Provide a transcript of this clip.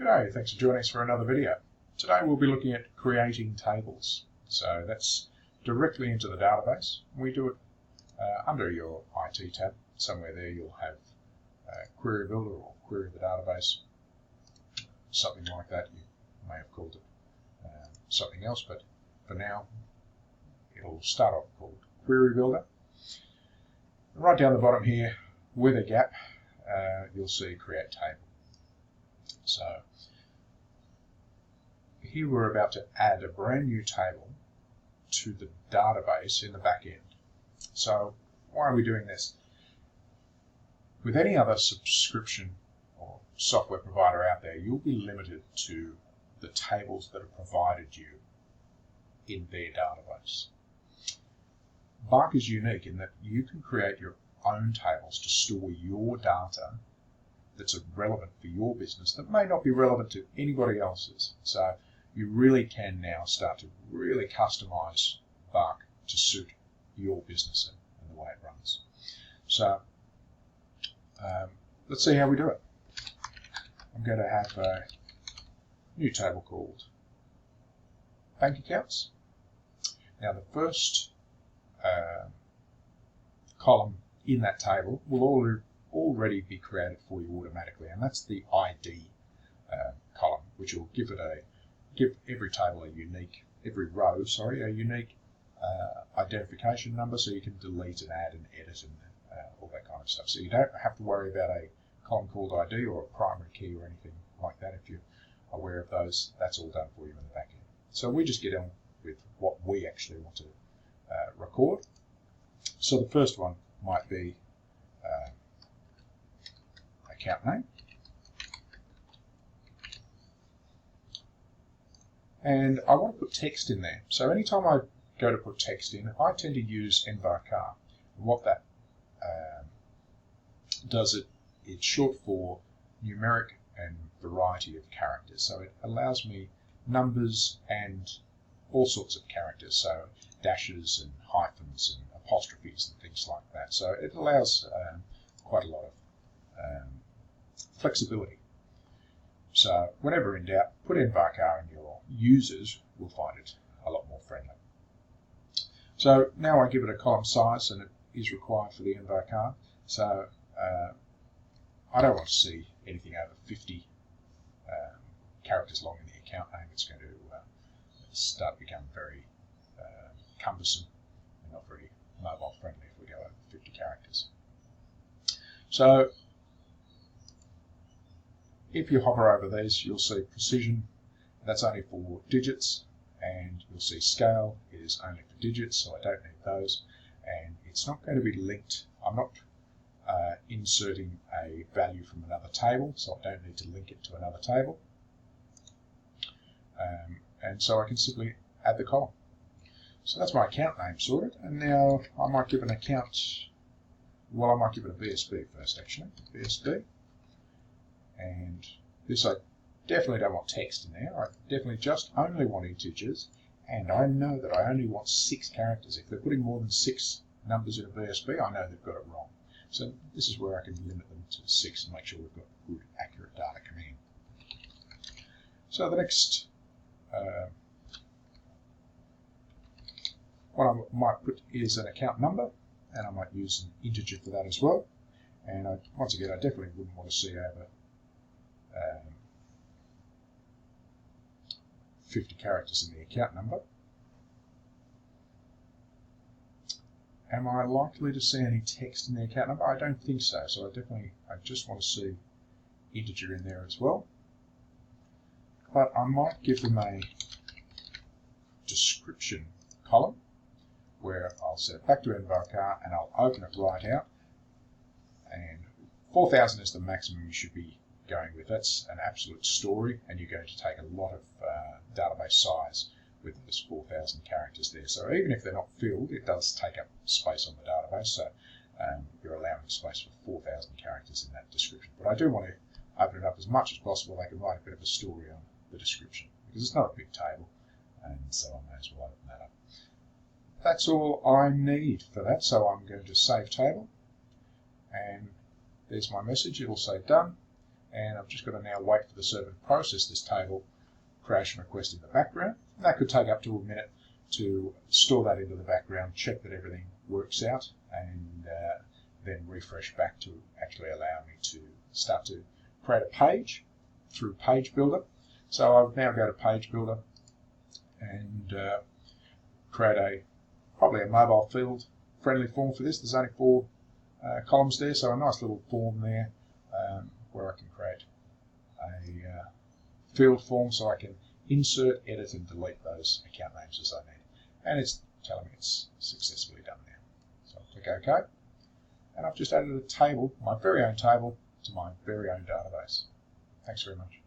G'day, thanks for joining us for another video. Today we'll be looking at creating tables. So that's directly into the database. We do it under your IT tab. Somewhere there you'll have Query Builder or Query the Database, something like that. You may have called it something else, but for now it'll start off called Query Builder. Right down the bottom here with a gap, you'll see Create Table. So here we're about to add a brand new table to the database in the back end. So why are we doing this? With any other subscription or software provider out there, you'll be limited to the tables that are provided you in their database. Bark is unique in that you can create your own tables to store your data that's relevant for your business that may not be relevant to anybody else's. So you really can now start to really customize Bark to suit your business and the way it runs. So let's see how we do it. I'm going to have a new table called Bank Accounts. Now the first column in that table will already be created for you automatically, and that's the ID column, which will give every table every row a unique identification number, so you can delete and add and edit and all that kind of stuff. So you don't have to worry about a column called ID or a primary key or anything like that. If you're aware of those, that's all done for you in the back end. So we just get on with what we actually want to record. So the first one might be account name, and I want to put text in there. So anytime I go to put text in, I tend to use NVARCHAR. And what that does, it's short for numeric and variety of characters. So it allows me numbers and all sorts of characters, so dashes and hyphens and apostrophes and things like that. So it allows quite a lot of flexibility. So whenever in doubt, put NVARCHAR and your users will find it a lot more friendly. So now I give it a column size, and it is required for the NVARCHAR. So I don't want to see anything over 50 characters long in the account name. It's going to start to become very cumbersome and not very mobile friendly if we go over 50 characters. So if you hover over these, you'll see precision, that's only for digits, and you'll see scale is only for digits, so I don't need those, and it's not going to be linked. I'm not inserting a value from another table, so I don't need to link it to another table, and so I can simply add the column. So that's my account name sorted, and now I might give an account, well, I might give it a BSB first actually, BSB. And this, I definitely don't want text in there. I definitely just only want integers, and I know that I only want 6 characters. If they're putting more than 6 numbers in a BSB, I know they've got it wrong. So this is where I can limit them to 6 and make sure we've got good, accurate data coming in. So the next one I might put is an account number, and I might use an integer for that as well. And once again, I definitely wouldn't want to see over 50 characters in the account number. Am I likely to see any text in the account number? I don't think so. So I just want to see integer in there as well. But I might give them a description column where I'll set it back to NVARCHAR and I'll open it right out. And 4,000 is the maximum you should be going with. That's an absolute story, and you're going to take a lot of database size with this 4,000 characters there. So even if they're not filled, it does take up space on the database. So you're allowing space for 4,000 characters in that description. But I do want to open it up as much as possible. They can write a bit of a story on the description because it's not a big table, and so I may as well open that up. That's all I need for that. So I'm going to save table, and there's my message. It'll say done. and I've just got to now wait for the server to process this table creation request in the background. And that could take up to a minute to store that into the background, check that everything works out, and then refresh back to actually allow me to start to create a page through Page Builder. So I'll now go to Page Builder and create probably a mobile field friendly form for this. There's only 4 columns there, so a nice little form there where I can create a field form so I can insert, edit, and delete those account names as I need. And it's telling me it's successfully done now. So I'll click OK. And I've just added a table, my very own table, to my very own database. Thanks very much.